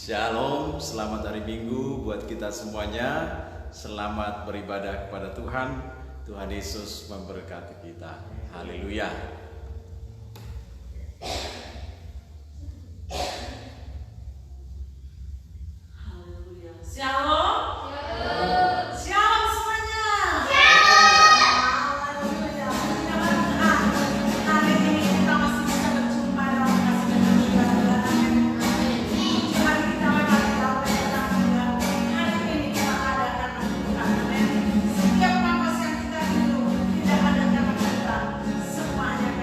Shalom, selamat hari Minggu buat kita semuanya. Selamat beribadah kepada Tuhan. Tuhan Yesus memberkati kita. Haleluya. Haleluya. Shalom. Semuanya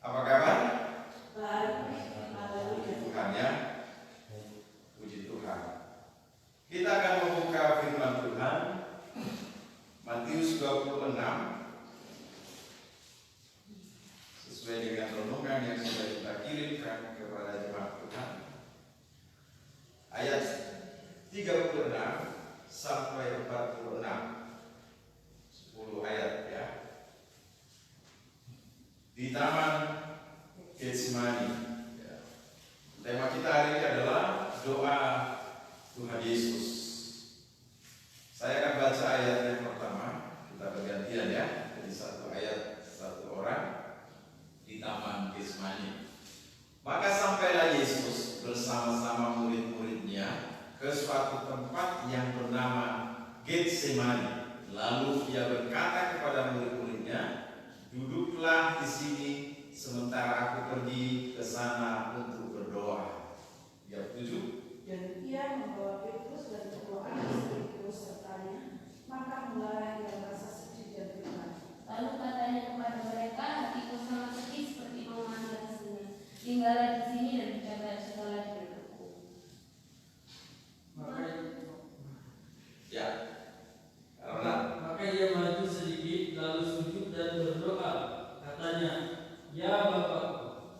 Apa kabar? Baik. Tema kita hari ini adalah doa Tuhan Yesus. Saya akan baca ayat yang pertama. Kita bergantian ya. Jadi satu ayat satu orang di Taman Getsemani. Maka sampailah Yesus bersama-sama murid-muridnya ke suatu tempat yang bernama Getsemani. Lalu ia berkata kepada murid-muridnya, "Duduklah di sini sementara aku pergi ke sana untuk berdoa." Ya, setuju? Dan ia membawa Petrus dan kedua anak Petrus sertanya, maka mulai ia merasa sedih dan getar. Lalu katanya kepada mereka, "Hatiku sangat sedih seperti mau mati rasanya. Tinggallah di sini dan jaga segala hidupku." Maka ia maju sedikit lalu sujud dan berdoa. Katanya, "Ya Bapakku,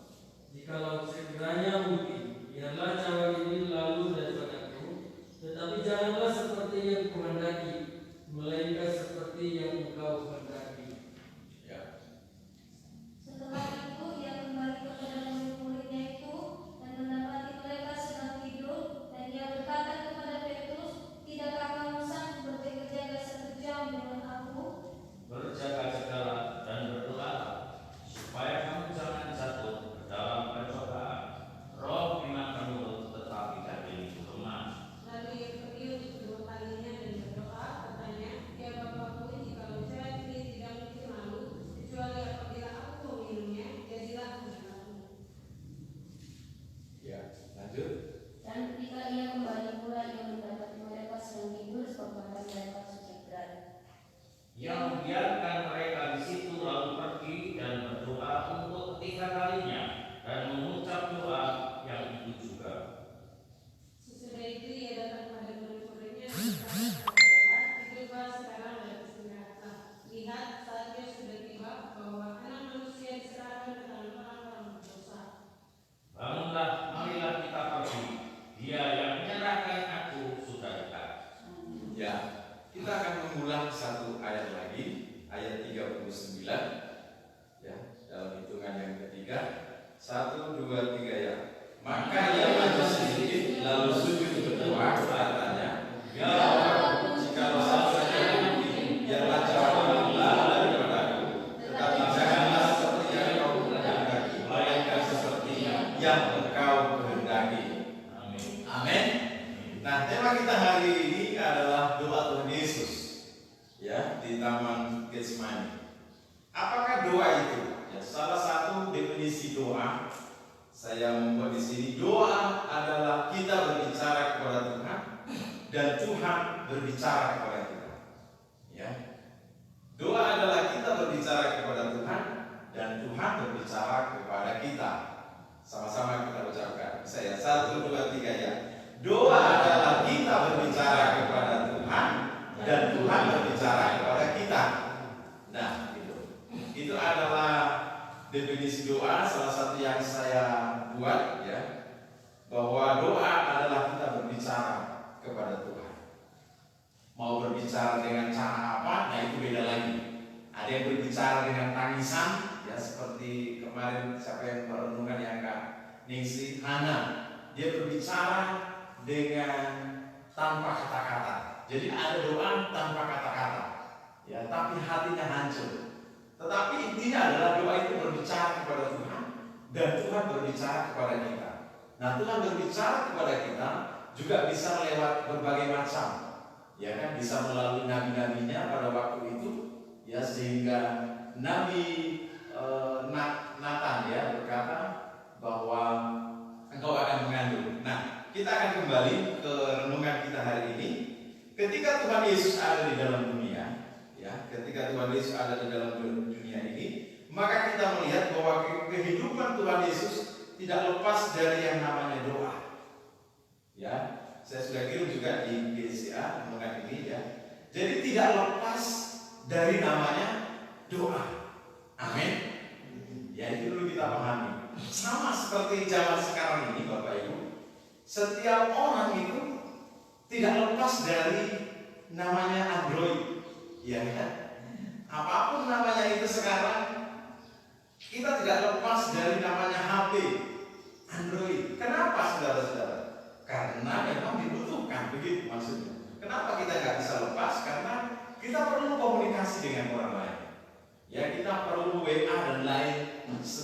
jikalau sekiranya mungkin, biarlah cawan ini lalu daripadaku, tetapi janganlah seperti yang kuhendaki, melainkan seperti yang Engkau kehendaki." Ya. Setelah itu ia kembali kepada murid-muridnya itu dan mendapati mereka sedang tidur, dan ia berkata kepada Petrus, "Tidakkah kamu sanggup berjaga-jaga 1 jam dengan aku?" Berjaga-jagalah dan berdoalah, supaya kamu jangan jatuh ke dalam pencobaan. Roh memang menurut, tetapi daging itu lemah. Lalu ia pergi untuk kedua kalinya dan berdoa, katanya, "Ya Bapakku, jikalau cawan ini tidak mungkin lalu, kecuali apabila aku meminumnya, jadilah kehendakmu." Ya, lanjut. Dan ketika ia kembali pula, ia mendapati mereka sedang tidur sebab badan mereka sudah berat. Ia membiarkan mereka di situ lalu pergi dan berdoa untuk ketiga kalinya dan mengucap doa yang itu juga. Sesudah itu ia datang kepada murid-muridnya dan berkata kepada mereka, "Tidurlah sekarang dan beristirahatlah. Lihat, saatnya sudah tiba bahwa Anak Manusia diserahkan ke tangan orang-orang berdosa. Bangunlah, marilah kita pergi. Dia yang menyerahkan aku sudah dekat." Ya, kita akan mengulang satu ayat lagi, ayat 39. Ya, dalam hitungan yang ketiga. 1, 2, 3 ya. Maka ia maju sedikit lalu sujud berdoa, katanya, "Ya Bapakku, jikalau saja mungkin, biarlah cawan ini lalu daripadaku, tetapi janganlah seperti yang kau kehendaki, melainkan seperti yang engkau kehendaki." Amin. Amin. Nah, tema kita hari ini adalah doa Tuhan Yesus, ya, di Taman Getsemani. Apakah doa itu? Ya, salah satu definisi doa saya membuat di sini. Doa adalah kita berbicara kepada Tuhan dan Tuhan berbicara kepada kita. Ya, doa adalah kita berbicara kepada Tuhan dan Tuhan berbicara kepada kita. Sama-sama kita ucapkan. Saya 1, 2, 3 ya. Doa adalah kita berbicara kepada Tuhan dan Tuhan berbicara kepada kita. Nah, itu adalah definisi doa, salah satu yang saya buat ya, bahwa doa adalah kita berbicara kepada Tuhan. Mau berbicara dengan cara apa? Nah, itu beda lagi. Ada yang berbicara dengan tangisan, ya seperti kemarin siapa yang merenungkan yang Kak Ningsi Hana, dia berbicara dengan tanpa kata-kata. Jadi ada doa tanpa kata-kata, ya, tapi hatinya hancur. Tetapi intinya adalah doa itu berbicara kepada Tuhan dan Tuhan berbicara kepada kita. Nah, Tuhan berbicara kepada kita juga bisa lewat berbagai macam, ya kan, bisa melalui nabi-nabinya pada waktu itu, ya, sehingga Nabi Nathan ya berkata bahwa engkau akan mengandung. Nah, kita akan kembali ke renungan kita hari ini. Ketika Tuhan Yesus ada di dalam dunia, ya, ketika Tuhan Yesus ada di dalam dunia ini, maka kita melihat bahwa kehidupan Tuhan Yesus tidak lepas dari yang namanya doa. Ya, saya sudah kirim juga di GCA renungan ini ya. Jadi tidak lepas dari namanya doa. Amin. Ya, itu dulu kita pahami. Sama seperti zaman sekarang ini, Bapak Ibu, setiap orang itu tidak lepas dari namanya Android, ya kan? Apapun namanya itu sekarang, kita tidak lepas dari namanya HP Android. Kenapa?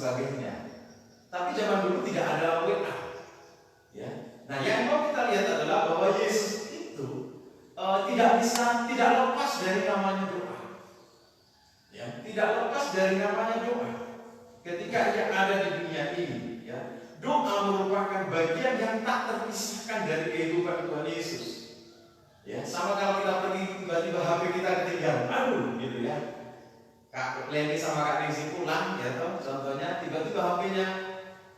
sebagainya. Tapi zaman dulu tidak ada WA. Ya. Nah, yang mau kita lihat adalah bahwa Yesus itu tidak lepas dari namanya doa. Ya, tidak lepas dari namanya doa. Ketika ia ada di dunia ini, ya, doa merupakan bagian yang tak terpisahkan dari kehidupan Tuhan Yesus. Ya, sama kalau kita pergi tiba-tiba HP kita ketinggalan, aduh, gitu ya. Kak Leni sama Kak Nengsi pulang, ya toh, contohnya tiba-tiba HP-nya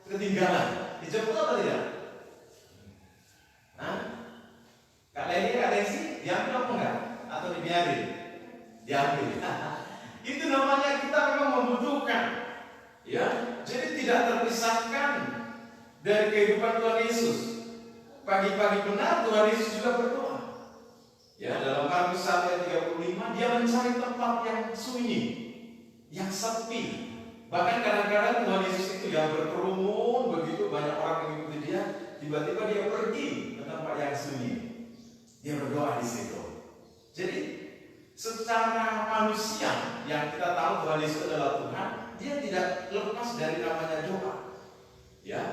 ketinggalan, dijemput apa tidak? Nah, Kak Leni, Kak Nengsi, diambil apa enggak? Atau dibiarin? Diambil. Itu namanya kita memang membutuhkan. Ya, jadi tidak terpisahkan dari kehidupan Tuhan Yesus. Pagi-pagi benar Tuhan Yesus juga berdoa. Ya, dalam Markus 1 ayat 35 dia mencari tempat yang sunyi, yang sepi. Bahkan kadang-kadang Tuhan Yesus itu yang berkerumun, begitu banyak orang mengikuti dia, tiba-tiba dia pergi ke tempat yang sunyi. Dia berdoa di situ. Jadi secara manusia yang kita tahu Tuhan Yesus adalah Tuhan, dia tidak lepas dari namanya doa. Ya,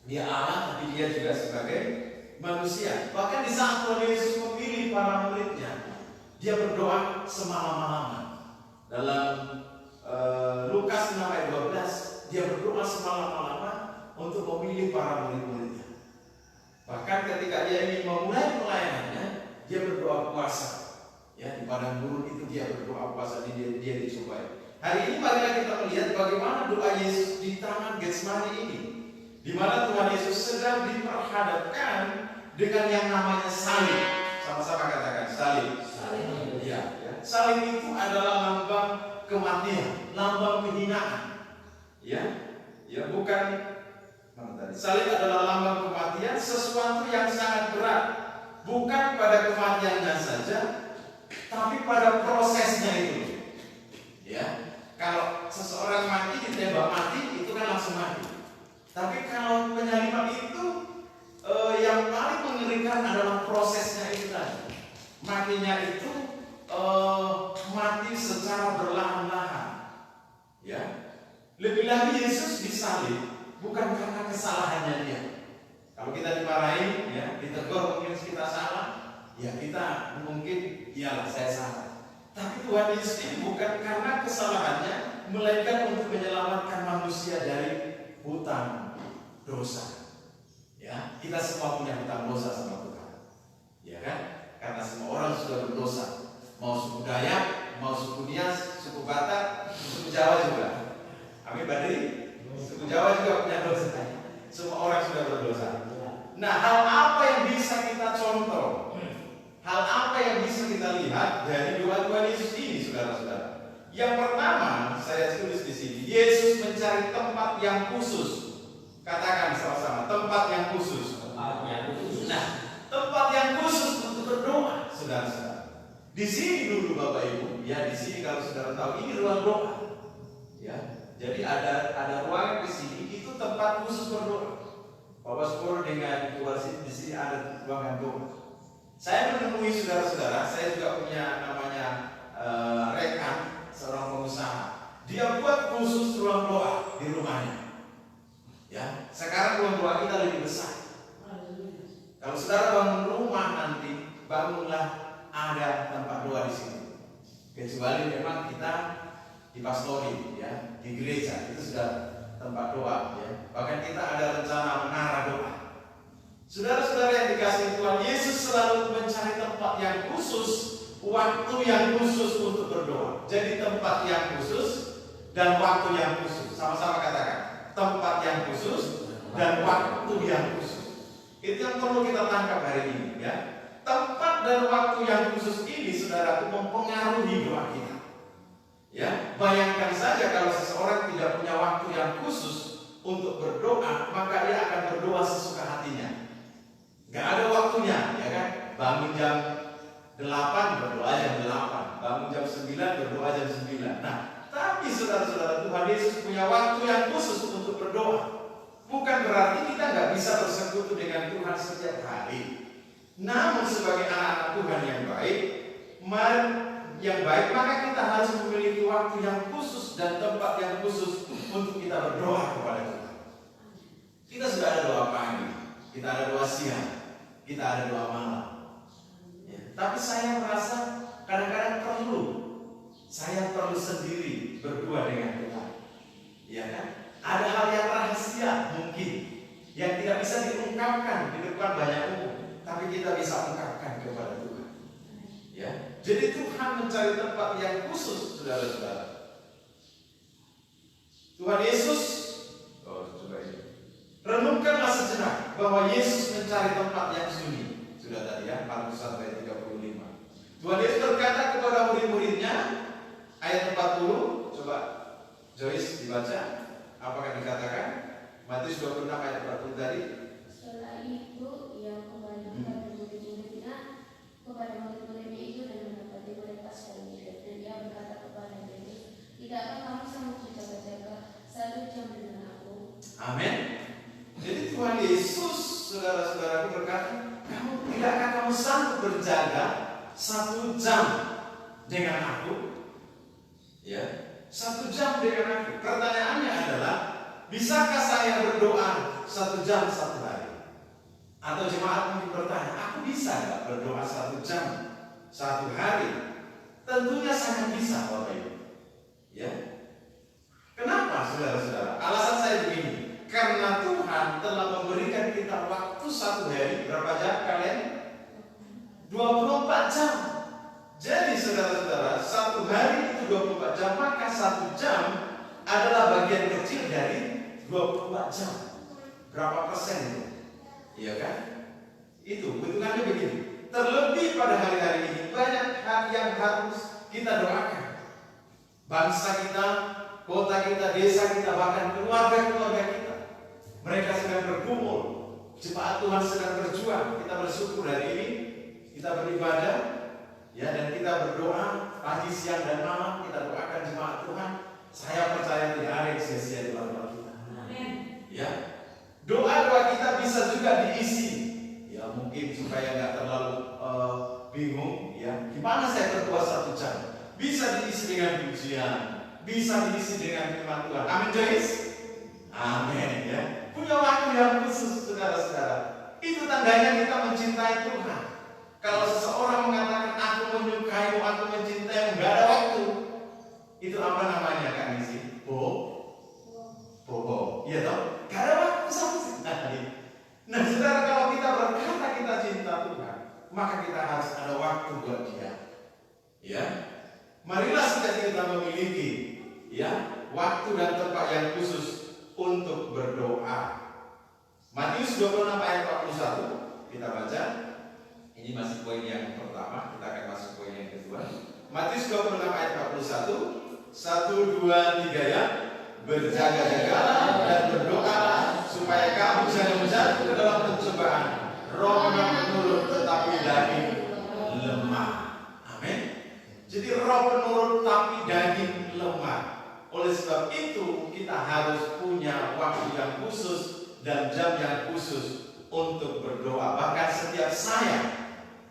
dia Allah, tapi dia juga sebagai manusia. Bahkan di saat Tuhan Yesus memilih para muridnya, dia berdoa semalam-malaman. Dalam Lukas 6 ayat 12, dia berdoa semalam-malaman untuk memilih para murid-muridnya. Bahkan ketika dia ingin memulai pelayanannya, dia berdoa puasa. Ya, di padang gurun itu dia berdoa puasa, dia dicobai. Hari ini marilah kita melihat bagaimana doa Yesus di Taman Getsemani ini, di mana Tuhan Yesus sedang diperhadapkan dengan yang namanya salib. Sama-sama katakan salib. Salib. Ya. Salib itu adalah lambang kematian, lambang kehinaan. Ya, bukan. Salib adalah lambang kematian, sesuatu yang sangat berat, bukan pada kematiannya saja, tapi pada prosesnya itu. Ya, kalau seseorang mati ditembak mati itu kan langsung mati. Tapi kalau penyaliban itu yang paling mengerikan adalah prosesnya itu tadi. Matinya itu mati secara berlahan-lahan. Ya, lebih lagi Yesus disalib bukan karena kesalahannya dia. Kalau kita dimarahin, ya, ditegur mungkin kita salah, ya kita mungkin iyalah saya salah. Tapi Tuhan Yesus ini bukan karena kesalahannya, melainkan untuk menyelamatkan manusia dari hutang dosa. Ya, kita semua punya hutang dosa sama Tuhan. Ya kan? Karena semua orang sudah berdosa. Mau suku Dayak, mau suku Nias, suku Batak, suku Jawa juga. Amin Badri? Suku Jawa juga punya dosa. Semua orang sudah berdosa. Nah, hal apa yang bisa kita contoh? Hal apa yang bisa kita lihat dari doa Tuhan Yesus ini, saudara-saudara? Yang pertama, saya tulis di sini, Yesus mencari tempat yang khusus. Katakan sama-sama, tempat yang khusus. Nah, tempat yang khusus untuk berdoa, saudara-saudara. Di sini dulu Bapak Ibu, ya di sini kalau saudara tahu ini ruang doa. Ya, jadi ada ruangan di sini, itu tempat khusus berdoa. Bapak Sepuluh dengan di sini ada ruangan doa. Saya menemui saudara-saudara, saya juga punya namanya rekan, seorang pengusaha. Dia buat khusus ruang doa di rumahnya. Ya, sekarang ruang doa kita lebih besar. Kalau saudara bangun rumah nanti, bangunlah ada tempat doa di sini. Kecuali memang kita di pastori, ya, di gereja itu sudah tempat doa. Ya. Bahkan kita ada rencana menara doa. Saudara-saudara yang dikasihi Tuhan, Yesus selalu mencari tempat yang khusus, waktu yang khusus untuk berdoa. Jadi tempat yang khusus dan waktu yang khusus. Sama-sama katakan, tempat yang khusus dan waktu yang khusus. Itu yang perlu kita tangkap hari ini, ya. Tempat dan waktu yang khusus ini, saudara, mempengaruhi doa kita. Ya, bayangkan saja kalau seseorang tidak punya waktu yang khusus untuk berdoa, maka dia akan berdoa sesuka hatinya. Gak ada waktunya, ya kan? Bangun jam 8 berdoa jam 8, bangun jam 9 berdoa jam 9. Nah, tapi saudara-saudara, Tuhan Yesus punya waktu yang khusus untuk berdoa. Bukan berarti kita nggak bisa bersekutu dengan Tuhan setiap hari. Namun sebagai anak-anak Tuhan yang baik, maka kita harus memiliki waktu yang khusus dan tempat yang khusus untuk kita berdoa kepada Tuhan. Kita sudah ada doa pagi, kita ada doa siang, kita ada doa malam. Ya, tapi saya merasa kadang-kadang saya perlu sendiri berdua dengan Tuhan. Ya kan? Ada hal yang rahasia mungkin yang tidak bisa diungkapkan di depan banyak umum, tapi kita bisa ungkapkan kepada Tuhan. Ya, jadi Tuhan mencari tempat yang khusus, saudara-saudara. Tuhan Yesus, coba ini. Renungkanlah sejenak bahwa Yesus mencari tempat yang sunyi. Sudah tadi ya, 41 ayat 35. Tuhan Yesus berkata kepada murid-muridnya, ayat 40, coba Joyce dibaca. Apakah dikatakan? Matius 26 ayat 40 tadi. Setelah itu ia kembali kepada murid-muridnya itu dan mendapati mereka sekali dan ia berkata kepada mereka, tidakkah kamu sanggup berjaga-jaga 1 jam dengan aku? Amin. Jadi Tuhan Yesus, saudara-saudaraku, berkata, tidakkah kamu sanggup berjaga 1 jam dengan aku? Ya, 1 jam dengan aku. Pertanyaannya adalah, bisakah saya berdoa 1 jam 1 hari? Atau jemaat mungkin bertanya, aku bisa nggak berdoa 1 jam 1 hari? Tentunya sangat bisa, Bapak Ibu. Ya. Kenapa, saudara-saudara? Alasan saya begini, karena Tuhan telah memberikan kita waktu 1 hari. Berapa jam kalian? 24 jam. Jadi saudara-saudara, 1 hari itu 24 jam, maka 1 jam adalah bagian kecil dari 24 jam. Berapa persen itu? Iya kan? Itu hitungannya begini. Terlebih pada hari-hari ini banyak hal yang harus kita doakan. Bangsa kita, kota kita, desa kita, bahkan keluarga-keluarga kita. Mereka sedang berkumpul. Jemaat Tuhan sedang berjuang. Kita bersyukur hari ini kita beribadah, ya, dan kita berdoa pagi, siang, dan malam. Kita doakan jemaat Tuhan. Saya percaya tidak ada yang sia-sia di dalam doa kita. Amin. Ya, doa-doa kita bisa juga diisi, ya, mungkin supaya nggak terlalu bingung, ya. Gimana saya berdoa 1 jam? Bisa diisi dengan pujian, bisa diisi dengan firman Tuhan. Amin, Joyce. Amin, ya. Punya waktu yang khusus, saudara-saudara. Itu tandanya kita mencintai Tuhan. Kalau seseorang mengatakan aku menyukaimu, aku mencintaimu, nggak ada waktu. Itu apa namanya, Kak Nisi? Bohong. Iya toh? Gak ada waktu sama sekali. Nah, saudara, kalau kita berkata kita cinta Tuhan, maka kita harus ada waktu buat Dia. Ya, marilah kita memiliki, ya, waktu dan tempat yang khusus untuk berdoa. Matius 26 ayat 41 kita baca. Ini masih poin yang pertama, kita akan masuk poin yang kedua. Matius 26 ayat 41, 1, 2, 3 ya. Berjaga-jagalah dan berdoalah supaya kamu jangan jatuh ke dalam pencobaan. Roh memang menurut tetapi daging lemah. Amin. Jadi roh menurut tapi daging lemah. Oleh sebab itu kita harus punya waktu yang khusus dan jam yang khusus untuk berdoa. Bahkan setiap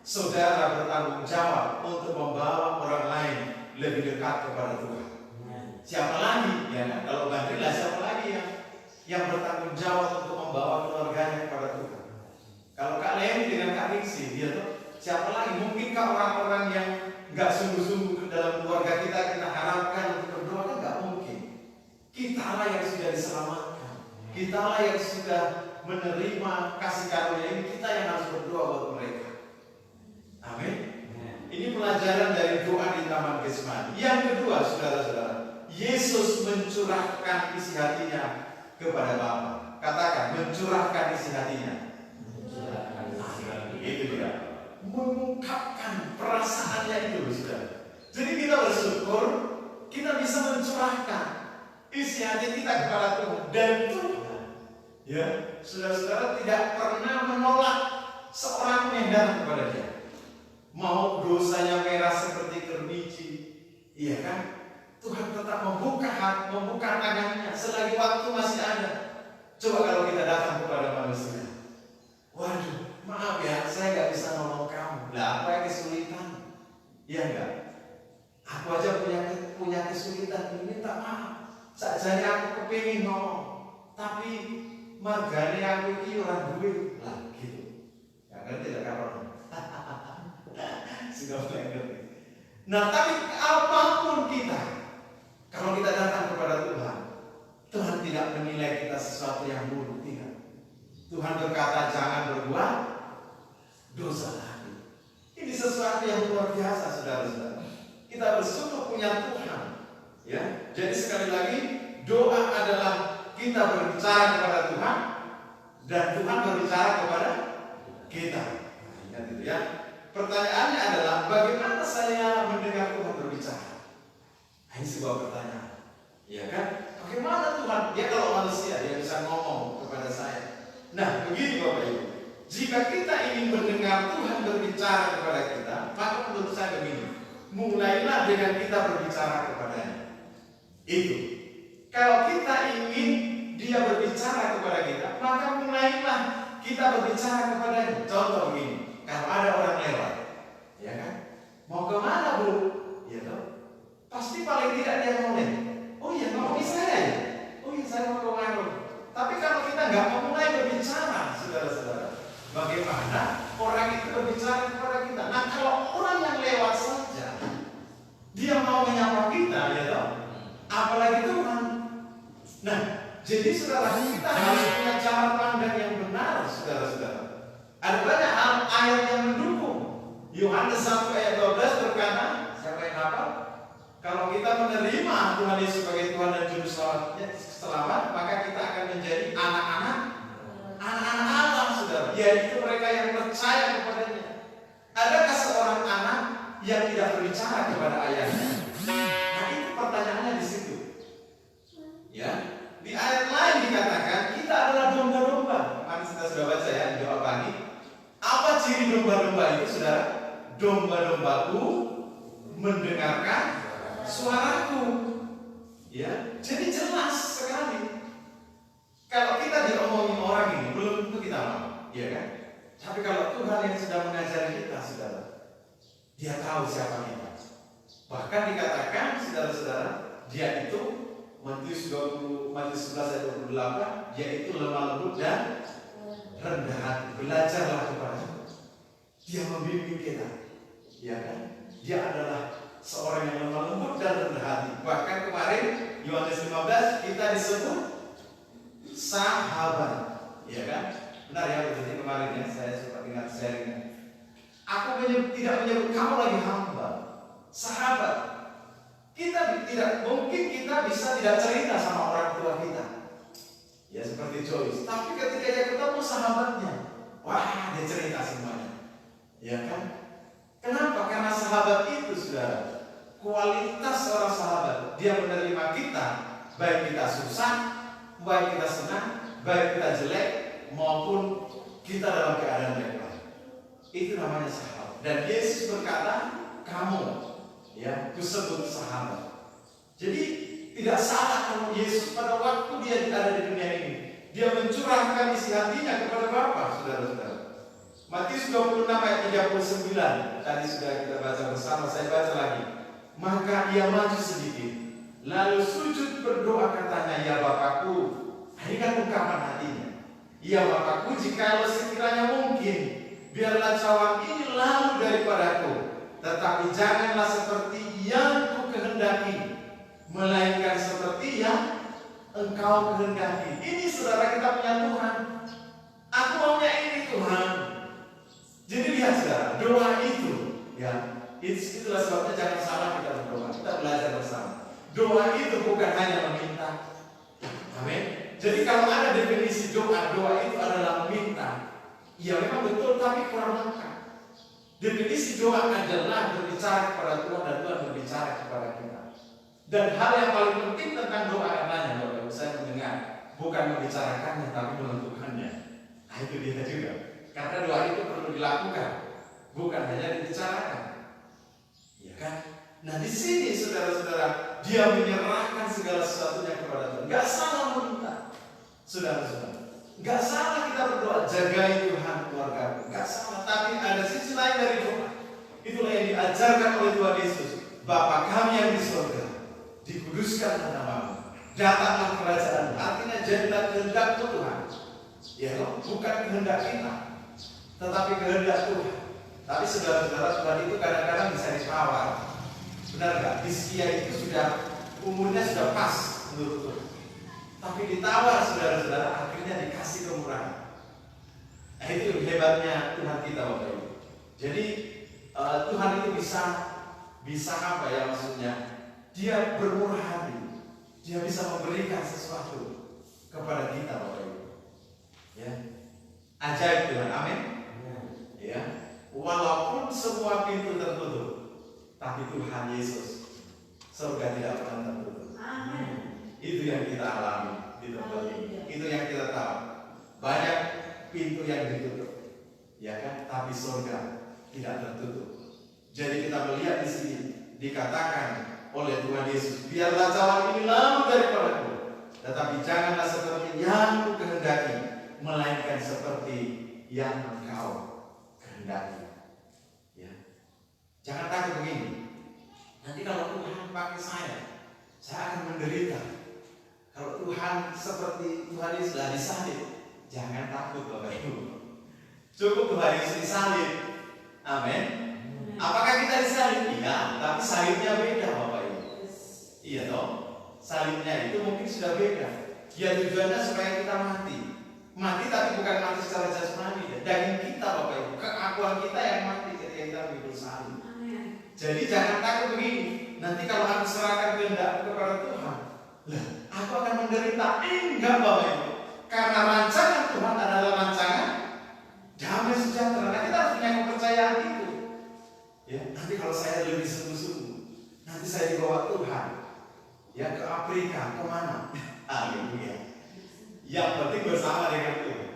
saudara bertanggung jawab untuk membawa orang lain lebih dekat kepada Tuhan. Siapa lagi, ya kan? Kalau Bandrila, siapa lagi yang bertanggung jawab untuk membawa keluarganya kepada Tuhan? Kalau Kak Leni dengan Kak Riksi, dia tuh siapa lagi? Mungkinkah orang-orang yang nggak sungguh-sungguh ke dalam keluarga kita harapkan untuk berdoa? Kan nggak mungkin. Kitalah yang sudah diselamatkan, kitalah yang sudah menerima kasih karunia ini, kita yang harus berdoa buat mereka. Amin. Ini pelajaran dari doa di Taman Getsemani. Yang kedua, saudara-saudara, Yesus mencurahkan isi hatinya kepada Bapa. Katakan, mencurahkan isi hatinya. Itu dia. Mengungkapkan perasaannya itu, saudara. Jadi kita bersyukur, kita bisa mencurahkan isi hati kita kepada Tuhan. Dan Tuhan, ya, saudara-saudara, tidak pernah menolak seorang yang datang kepada Dia. Mau dosanya merah seperti kerbiji, iya kan? Tuhan tetap membuka hati, membuka tangannya selagi waktu masih ada. Coba kalau kita datang kepada manusia, waduh, maaf ya, saya nggak bisa nolong kamu. Lah, apa yang kesulitan? Iya enggak? Aku aja punya kesulitan, minta maaf. orang duit lah gitu. Ya ngerti tidak kapan? Sudah mulai ngerti. Nah tapi apapun kita, kalau kita datang kepada Tuhan, Tuhan tidak menilai kita sesuatu yang buruk, tidak. Tuhan berkata jangan berbuat dosa lagi. Ini sesuatu yang luar biasa, saudara-saudara. Kita bersyukur punya Tuhan. Ya, jadi sekali lagi doa adalah kita berbicara kepada Tuhan dan Tuhan berbicara kepada kita. Ingat itu ya. Pertanyaannya adalah bagaimana saya mendengar Tuhan berbicara? Ini sebuah pertanyaan. Ya kan? Bagaimana Tuhan? Dia kalau manusia dia bisa ngomong kepada saya. Nah, begini Bapak Ibu. Jika kita ingin mendengar Tuhan berbicara kepada kita, maka menurut saya begini. Mulailah dengan kita berbicara kepadanya. Itu. Kalau kita ingin dia berbicara kepada kita, maka mulailah kita berbicara kepadanya. Contoh begini. Kalau ada orang lewat, ya kan? Mau kemana Bu? Ya toh? Pasti paling tidak dia ngomong. Oh iya, mau saya ya? Oh iya, saya mau ke warung. Tapi kalau kita nggak memulai berbicara, saudara-saudara, bagaimana orang itu berbicara kepada kita? Nah, kalau orang yang lewat saja, dia mau menyapa kita, ya toh? Apalagi Tuhan. Nah, jadi saudara, kita harus punya cara pandang yang benar, saudara-saudara. Ada banyak ayat yang mendukung. Yohanes 1 ayat 12 berkata, siapa yang hafal? Kalau kita menerima Tuhan Yesus sebagai Tuhan dan Juru Selamat, maka kita akan menjadi anak-anak Allah, saudara. Yaitu mereka yang percaya kepadanya. Adakah seorang anak yang tidak berbicara kepada ayahnya? Nah, itu pertanyaannya di situ. Ya, di ayat lain dikatakan kita adalah domba-domba. Kemarin kita sudah baca ya di doa pagi. Apa ciri domba-domba itu, saudara? Domba-dombaku mendengarkan suaraku. Ya, jadi jelas sekali. Kalau kita diomongin orang ini, belum tentu kita mau, ya kan? Tapi kalau Tuhan yang sedang mengajari kita, saudara, Dia tahu siapa kita. Bahkan dikatakan, saudara-saudara, Dia itu Matius 11 ayat 28, Dia itu lemah lembut dan rendah hati. Belajarlah kepada Dia membimbing kita, ya kan? Dia adalah seorang yang lemah lembut dan rendah hati. Bahkan kemarin Yohanes 15 kita disebut sahabat, ya kan? Benar ya, berarti kemarin ya saya sempat ingat sharingnya. Aku tidak menyebut kamu lagi hamba, sahabat. Kita tidak mungkin kita bisa tidak cerita sama orang tua kita, ya seperti Joyce. Tapi ketika dia ketemu sahabatnya, wah dia cerita semuanya, ya kan? Kenapa? Karena sahabat itu, saudara, kualitas seorang sahabat, dia menerima kita, baik kita susah, baik kita senang, baik kita jelek, maupun kita dalam keadaan baik-baik. Itu namanya sahabat. Dan Yesus berkata, kamu, ya, kusebut sahabat. Jadi tidak salah kalau Yesus pada waktu dia ada di dunia ini, dia mencurahkan isi hatinya kepada Bapa, saudara-saudara. Matius 26 ayat 39 tadi sudah kita baca bersama, saya baca lagi. Maka ia maju sedikit, lalu sujud berdoa katanya, ya Bapakku. Ini kan ungkapan hatinya. Ya Bapakku, jikalau sekiranya mungkin, biarlah cawan ini lalu daripadaku, tetapi janganlah seperti yang ku kehendaki, melainkan seperti yang Engkau kehendaki. Ini saudara, kita punya Tuhan. Aku maunya ini Tuhan. Jadi lihat saudara, doa itu, ya, itulah sebabnya jangan salah kita berdoa. Kita belajar bersama. Doa itu bukan hanya meminta. Amin. Jadi kalau ada definisi doa, doa itu adalah meminta. Ya memang betul, tapi kurang lengkap. Definisi doa adalah berbicara kepada Tuhan dan Tuhan berbicara kepada kita. Dan hal yang paling penting tentang doa katanya, Bapak, saya mendengar, bukan membicarakannya tapi menentukannya. Nah itu dia juga. Karena doa itu perlu dilakukan, bukan hanya dibicarakan. Ya kan? Nah di sini saudara-saudara, dia menyerahkan segala sesuatunya kepada Tuhan. Gak salah meminta, saudara-saudara. Gak salah kita berdoa, jagai Tuhan keluargaku. Gak salah, tapi ada sisi lain dari doa. Itulah yang diajarkan oleh Tuhan Yesus. Bapa kami yang di surga, dikuduskan namamu, datanglah kerajaan. Artinya jadilah kehendak-Mu Tuhan. Ya toh, bukan kehendak kita, tetapi kehendak Tuhan. Tapi saudara-saudara, Tuhan itu kadang-kadang bisa ditawar. Benar nggak? Hizkia itu sudah umurnya sudah pas menurut Tuhan. Tapi ditawar saudara-saudara, akhirnya dikasih kemurahan. Nah, itu hebatnya Tuhan kita, Bapak Ibu. Jadi Tuhan itu bisa apa ya maksudnya? Dia bermurah hati. Dia bisa memberikan sesuatu kepada kita, Bapak Ibu. Ya, ajaib Tuhan, amin. Ya, walaupun semua pintu tertutup, tapi Tuhan Yesus, surga tidak pernah tertutup. Amin. Itu yang kita alami di tempat ini. Itu yang kita tahu. Banyak pintu yang ditutup, ya kan? Tapi surga tidak tertutup. Jadi kita melihat di sini dikatakan oleh Tuhan Yesus, biarlah cawan ini lalu daripadaku, tetapi janganlah seperti yang ku kehendaki, melainkan seperti yang engkau kehendaki. Ya. Jangan takut begini. Nanti kalau Tuhan pakai saya akan menderita. Kalau Tuhan seperti Tuhan Yesus disalib, jangan takut Bapak Ibu. Cukup Tuhan Yesus disalib. Amin. Apakah kita disalib? Iya, tapi salibnya beda Bapak Ibu. Iya toh. Salibnya itu mungkin sudah beda. Ya tujuannya supaya kita mati. Mati tapi bukan mati secara jasmani. Daging kita Bapak Ibu, keakuan kita yang mati ketika kita memikul salib. Jadi jangan takut begini. Nanti kalau aku serahkan kehendak kepada Tuhan, lah, aku akan menderita. Enggak Bapak Ibu. Karena rancangan Tuhan adalah rancangan damai sejahtera. Nah, kita harus punya kepercayaan itu. Ya, nanti kalau saya lebih sungguh-sungguh, nanti saya dibawa Tuhan, ya ke Afrika, kemana? Haleluya. Yang penting bersama dengan Tuhan.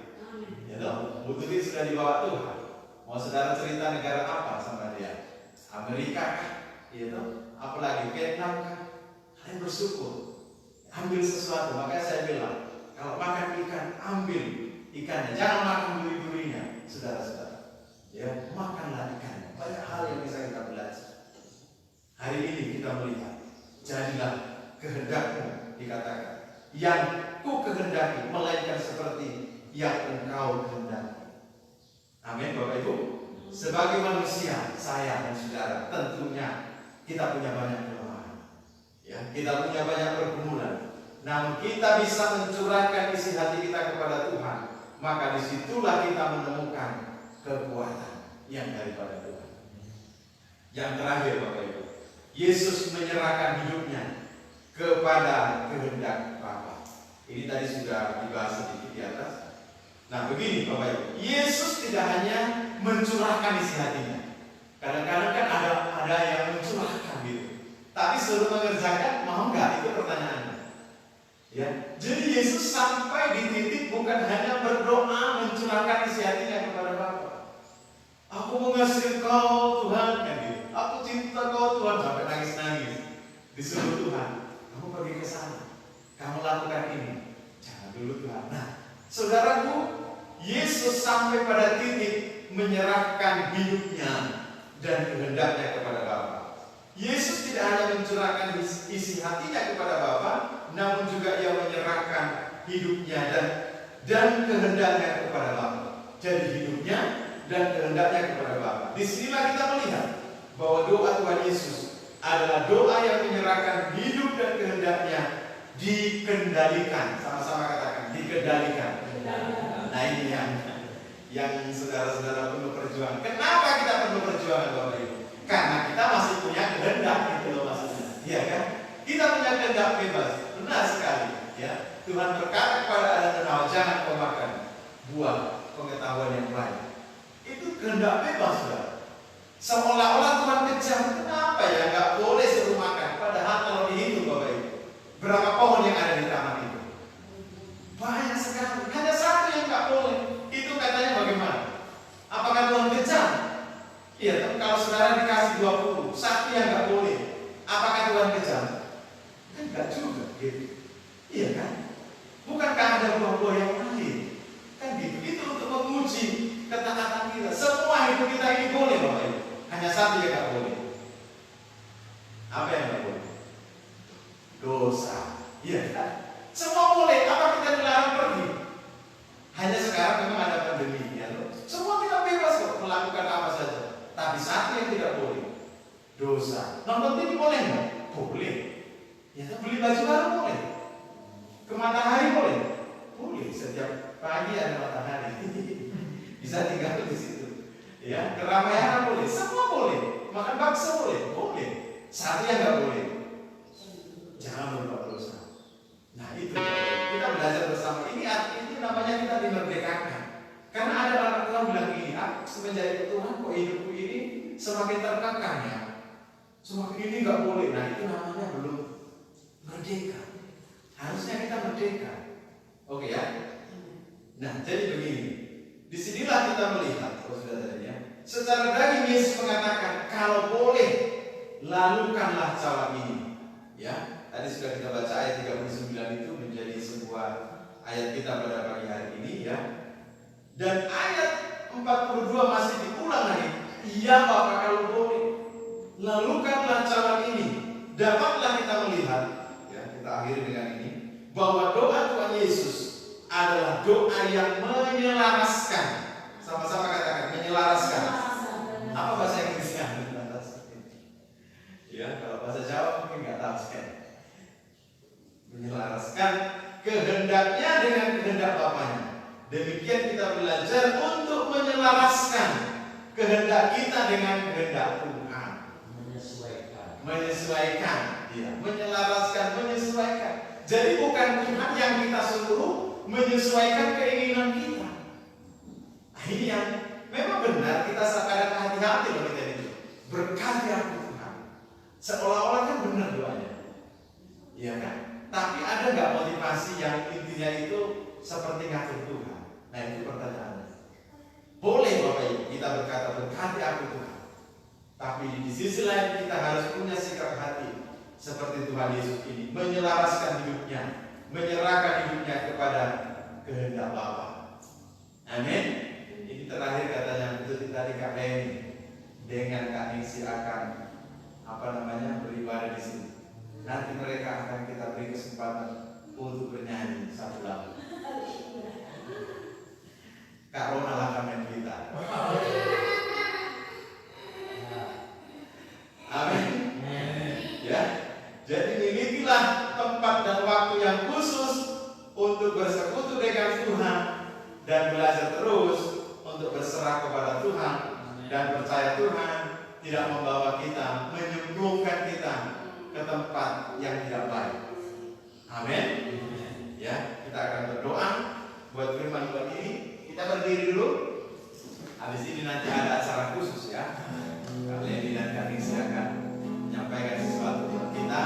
Ya dong, butuh ini sudah dibawa Tuhan. Mau saudara cerita negara apa sama dia? Amerika kah? Ya dong. Apalagi Vietnam kah? Kalian bersyukur. Ambil sesuatu. Makanya saya bilang, kalau makan ikan, ambil ikannya. Jangan makan duri-durinya, saudara-saudara. Ya, makanlah ikannya. Banyak hal yang bisa kita belajar. Hari ini kita melihat, jadilah kehendakmu, dikatakan, yang ku kehendaki, melainkan seperti yang engkau kehendaki. Amin Bapak Ibu. Sebagai manusia, saya dan saudara, tentunya kita punya banyak kelemahan. Ya, kita punya banyak pergumulan. Namun kita bisa mencurahkan isi hati kita kepada Tuhan. Maka disitulah kita menemukan kekuatan yang daripada Tuhan. Yang terakhir Bapak Ibu, Yesus menyerahkan hidupnya kepada kehendak Bapa. Ini tadi sudah dibahas sedikit di atas. Nah begini Bapak Ibu, Yesus tidak hanya mencurahkan isi hatinya. Kadang-kadang kan ada yang mencurahkan gitu. Tapi suruh mengerjakan, mau nggak? Itu pertanyaannya. Ya, jadi Yesus sampai di titik bukan hanya berdoa mencurahkan isi hatinya kepada Bapa. Aku mengasihi Kau Tuhan, ya gitu. Aku cinta Kau Tuhan, sampai nangis-nangis. Disuruh Tuhan, kamu pergi ke sana, kamu lakukan ini. Jangan dulu Tuhan. Nah, saudaraku, Yesus sampai pada titik menyerahkan hidupnya dan kehendaknya kepada Bapa. Yesus tidak hanya mencurahkan isi hatinya kepada Bapa, namun juga ia menyerahkan hidupnya dan kehendaknya kepada Bapa. Jadi hidupnya dan kehendaknya kepada Bapa. Disinilah kita melihat bahwa doa Tuhan Yesus adalah doa yang menyerahkan hidup dan kehendaknya dikendalikan. Sama-sama katakan dikendalikan. Nah ini yang saudara-saudara perlu perjuangan. Kenapa kita perlu perjuangan Bapak Ibu? Karena kita masih punya kehendak, gitu loh maksudnya. Iya kan? Kita punya kehendak bebas. Benar sekali. Ya. Tuhan berkata kepada Adam dan Hawa, jangan kau makan buah pengetahuan yang baik. Itu kehendak bebas, saudara. Seolah-olah Tuhan kejam. Kenapa ya nggak boleh suruh makan? Padahal kalau dihitung Bapak Ibu, berapa pohon yang ada di taman itu? Banyak sekali. Hanya satu yang nggak boleh. Itu katanya bagaimana? Apakah Tuhan kejam? Iya, tapi kalau saudara dikasih 20, satu yang nggak boleh, apakah Tuhan kejam? Kan nggak juga, gitu. Iya kan? Bukankah ada buah-buah yang lain? Kan gitu. Itu untuk menguji ketaatan kita. Semua hidup kita ini boleh Bapak Ibu. Hanya satu yang nggak boleh. Apa yang nggak boleh? Dosa. Iya kan? Semua boleh. Apa kita dilarang pergi? Hanya sekali dosa. Nonton TV boleh nggak? Boleh. Ya, beli baju baru boleh. Ke matahari boleh? Boleh. Setiap pagi ada matahari. Bisa tinggal di situ. Ya, ke Ramayana boleh. Semua boleh. Makan bakso boleh? Boleh. Satu yang nggak boleh, jangan berbuat dosa. Nah itu kita belajar bersama. Ini namanya kita dimerdekakan. Karena ada orang bilang gini, semenjak Tuhan kok hidupku ini semakin terkekang ya. Semakin ini nggak boleh. Nah itu namanya belum merdeka. Harusnya kita merdeka. Oke ya. Nah jadi begini. Disinilah kita melihat, saudara-saudara, secara daging Yesus mengatakan kalau boleh lalukanlah cawan ini. Ya, tadi sudah kita baca ayat 39 itu menjadi sebuah ayat kita pada pagi hari ini ya. Dan ayat 42 masih diulang lagi. Iya Bapak kalau boleh lalukanlah cawan ini. Dapatlah kita melihat ya, kita akhiri dengan ini bahwa doa Tuhan Yesus adalah doa yang menyelaraskan. Sama-sama katakan menyelaraskan. Apa bahasa Inggrisnya? Ya, kalau bahasa Jawa mungkin nggak tahu sekali. Menyelaraskan kehendaknya dengan kehendak Bapaknya. Demikian kita belajar untuk menyelaraskan kehendak kita dengan kehendak Tuhan. Menyesuaikan, ya, menyelaraskan, menyesuaikan. Jadi bukan Tuhan yang kita suruh menyesuaikan keinginan kita. Ini yang memang benar kita kadang hati-hati loh kita itu. Berkati aku Tuhan. Seolah-olah kan benar doanya. Iya kan? Tapi ada nggak motivasi yang intinya itu seperti ngatur Tuhan? Nah itu pertanyaannya. Boleh Bapak Ibu kita berkata berkati aku Tuhan. Tapi di sisi lain kita harus punya sikap hati seperti Tuhan Yesus ini, menyelaraskan hidupnya, menyerahkan hidupnya kepada kehendak Bapa. Amin. Ini terakhir katanya betul tadi Kak Leni dengan Kak Nisi akan beribadah di sini. Nanti mereka akan kita beri kesempatan untuk bernyanyi satu lagu. Kak Ronald akan main gitar. Amin. Ya. Jadi milikilah tempat dan waktu yang khusus untuk bersekutu dengan Tuhan dan belajar terus untuk berserah kepada Tuhan dan percaya Tuhan tidak membawa kita, menyembuhkan kita ke tempat yang tidak baik. Amin. Ya, kita akan berdoa buat firman Tuhan ini. Kita berdiri dulu. Habis ini nanti ada acara khusus ya. Kak Leni dan Kak Nisi akan menyampaikan sesuatu buat kita.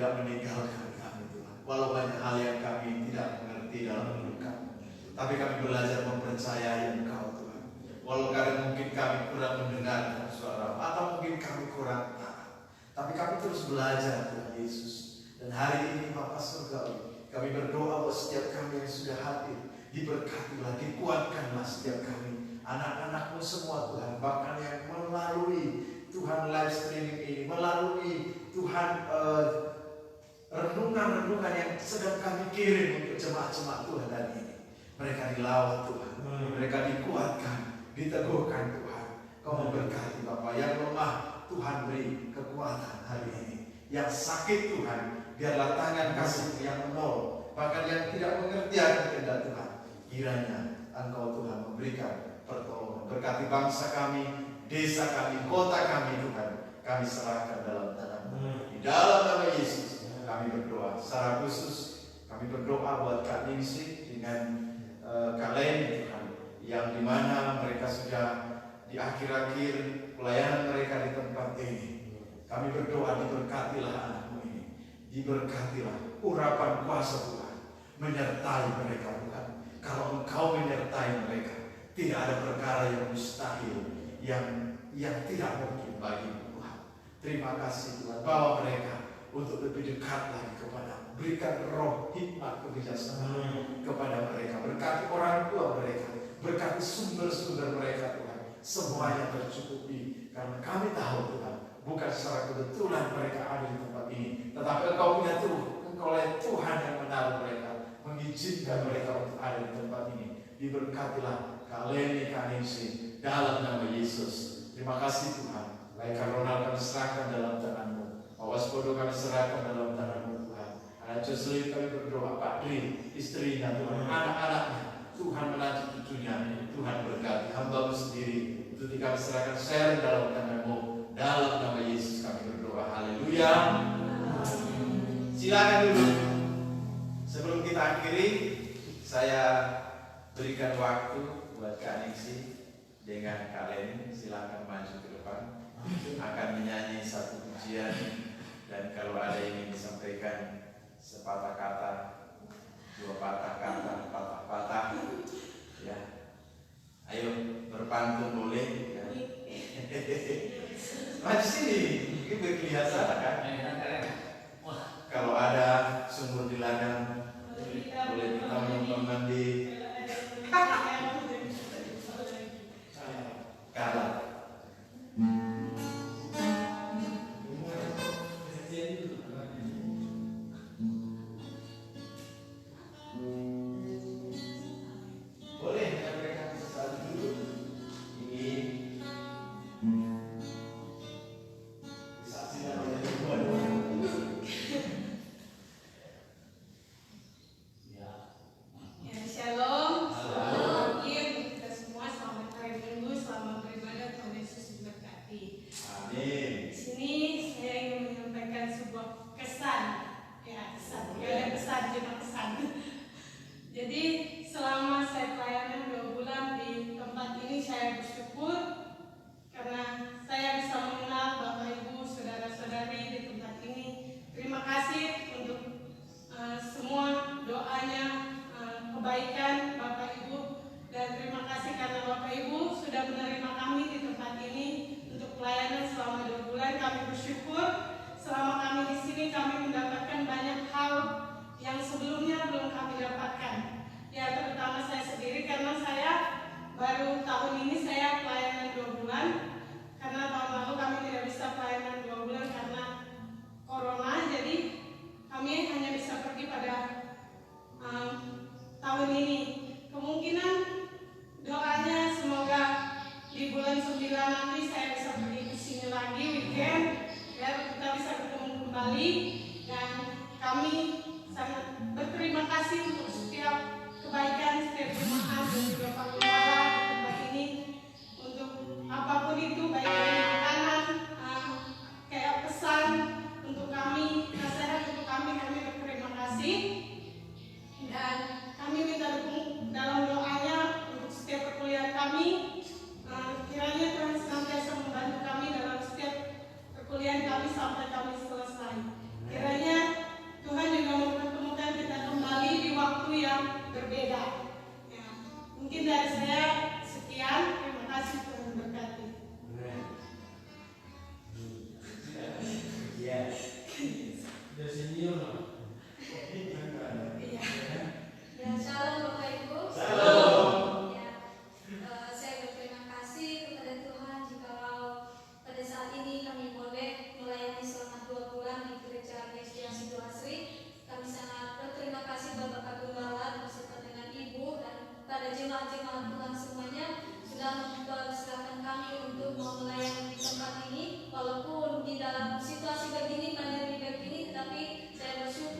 tidak meninggalkan kami Tuhan. Walau banyak hal yang kami tidak mengerti dalam hidup kami, tapi kami belajar mempercayai Engkau Tuhan. Walau kadang mungkin kami kurang mendengar suara atau mungkin kami kurang taat, tapi kami terus belajar Tuhan Yesus. Dan hari ini Bapa Surgawi, kami berdoa buat setiap kami yang sudah hadir, diberkatilah, dikuatkanlah setiap kami, anak-anak-Mu semua Tuhan, bahkan yang melalui Tuhan live streaming ini, melalui Tuhan renungan-renungan yang sedang kami kirim untuk jemaat-jemaat Tuhan hari ini. Mereka dilawat Tuhan, mereka dikuatkan, diteguhkan Tuhan. Kau memberkati Bapa, yang lemah Tuhan beri kekuatan hari ini, yang sakit Tuhan biarlah tangan kasih yang menol, bahkan yang tidak mengerti akan kehendak Tuhan, kiranya Engkau Tuhan memberikan pertolongan. Berkati bangsa kami, desa kami, kota kami Tuhan, kami serahkan dalam tangan-Mu. Di dalam nama Yesus kami berdoa. Secara khusus kami berdoa buat Kak Ningsih dengan Kak Leni Tuhan, yang dimana mereka sudah di akhir-akhir pelayanan mereka di tempat ini. Kami berdoa, diberkatilah anak-Mu ini, diberkatilah urapan kuasa Tuhan menyertai mereka Tuhan. Kalau Engkau menyertai mereka, tidak ada perkara yang mustahil, yang tidak mungkin bagi Tuhan. Terima kasih Tuhan, bawa mereka untuk lebih dekat lagi kepada-Mu. Berikan roh hikmat kebijaksanaan kepada mereka. Berkati orang tua mereka, berkati sumber-sumber mereka Tuhan. Semuanya tercukupi, karena kami tahu Tuhan, bukan secara kebetulan mereka ada di tempat ini, tetapi Engkau punya Tuhan, Engkau Tuhan yang menaruh mereka, mengizinkan mereka untuk ada di tempat ini. Diberkatilah Kak Leni, Kak Ningsih, dalam nama Yesus. Terima kasih Tuhan. Baikkan Ronald kami serahkan dalam tangan-Mu, Awas Bodo kami serahkan dalam tangan-Mu Tuhan. Anak Jocelyn kami berdoa, Pak Dri, istrinya Tuhan, anak-anaknya, Tuhan menanti cucunya, Tuhan berkati. Hamba-Mu sendiri, itu kami serahkan share dalam tangan-Mu. Dalam nama Yesus kami berdoa. Haleluya. Silakan duduk. Sebelum kita akhiri, saya berikan waktu buat Kak Ningsih dengan Kak Leni. Silakan maju ke depan. Akan menyanyi satu pujian, dan kalau ada yang ingin disampaikan sepatah kata, dua patah kata, patah-patah, ya, ayo berpantun boleh. Ya. Maju sini, ini berkelihatan kan? Kalau ada sumur di ladang, boleh kita teman-teman di kalah. Boleh mereka satu dulu. Ini disaksikan oleh Tuhan. Ya, shalom. Selamat pagi untuk kita semua. Selamat hari Minggu, selamat beribadah. Tuhan Yesus memberkati. Amin. Di sini saya ingin menyampaikan sebuah kesan. Ya, kesan. Gak ada pesan, cuma kesan. Jadi selama saya pelayanan 2 bulan di tempat ini, saya bersyukur karena saya bisa mengenal Bapak Ibu, saudara-saudari di tempat ini. Terima kasih untuk semua doanya, kebaikan Bapak Ibu, dan terima kasih karena Bapak Ibu sudah menerima kami di tempat ini untuk pelayanan selama 2 bulan. Kami bersyukur selama kami di sini kami mendapatkan banyak hal yang sebelumnya belum kami dapatkan. Ya, terutama saya sendiri karena saya baru tahun ini saya pelayanan 2 bulan. Karena tahun lalu kami tidak bisa pelayanan 2 bulan karena corona, jadi kami hanya bisa pergi pada tahun ini. Kemungkinan doanya semoga di bulan 9 nanti saya bisa pergi ke sini lagi weekend, biar kita bisa ketemu kembali. Dan kami sangat berterima kasih untuk setiap kebaikan setiap jemaat dan juga Pak Gembala di tempat ini, untuk apapun itu, baik dari makanan, kayak pesan untuk kami, nasihat untuk kami berterima kasih. Dan kami minta dukung dalam doanya untuk setiap perkuliahan kami. Kiranya Tuhan senantiasa membantu kami dalam setiap perkuliahan kami sampai kami selesai. Kiranya rumah. Ya, shalom Bapak Ibu. Shalom. Ya, saya berterima kasih kepada Tuhan jikalau pada saat ini kami boleh melayani selama 2 bulan di gereja GSD Sido Asri. Kami sangat berterima kasih Bapak Kagungala beserta dengan Ibu dan pada jemaat-jemaat Tuhan semuanya sudah mempersilahkan kami untuk mau melayani di tempat ini, walaupun di dalam situasi begini, pandemi begini, tetapi saya bersyukur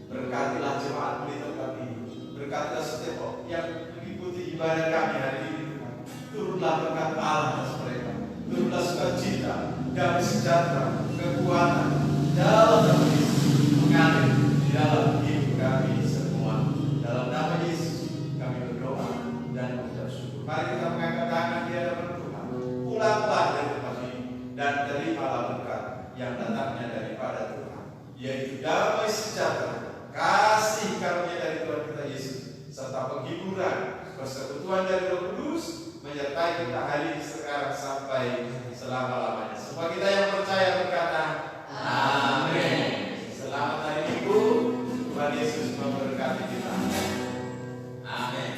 Berkatilah jemaat di tempat ini. Berkatilah setiap yang mengikuti ibadah kami hari ini. Turunlah berkat Allah atas mereka. Turunlah sukacita, damai sejahtera, kekuatan dalam nama Yesus mengalir di dalam hidup kami semua. Dalam nama Yesus kami berdoa dan mengucap syukur. Mari kita mengangkat tangan di hadapan Tuhan. Pulanglah dari tempat ini dan terimalah berkat yang datangnya daripada Tuhan, yaitu damai sejahtera, kasih karunia dari Tuhan kita Yesus, serta penghiburan persekutuan dari Roh Kudus menyertai kita hari ini sekarang sampai selama-lamanya. Semua kita yang percaya berkata amin. Selamat hari Minggu. Tuhan Yesus memberkati kita. Amin.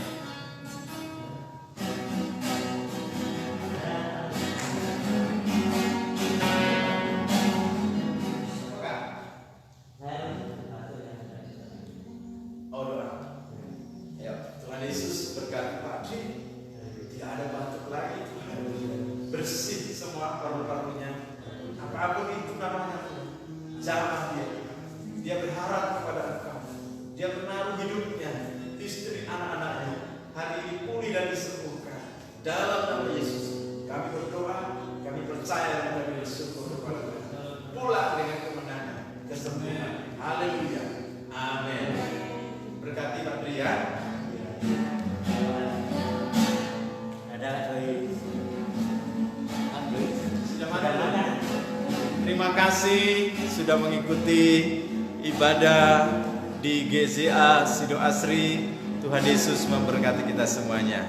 Oh, doa. Ya, Tuhan Yesus berkati Pak Adi. Tidak ada batuk lagi. Bersih semua paru-parunya. Apapun itu namanya, jangan dia berharap kepada Engkau. Dia menaruh hidupnya, istri, anak-anaknya hari ini pulih dan disembuhkan. Dalam nama Yesus kami berdoa, kami percaya dan kami bersyukur kepada Tuhan. Pulang dengan kemenangan, kesembuhan. Haleluya. Amin. Berkati Pak Brian. Terima kasih sudah mengikuti ibadah di GZA Sido Asri. Tuhan Yesus memberkati kita semuanya.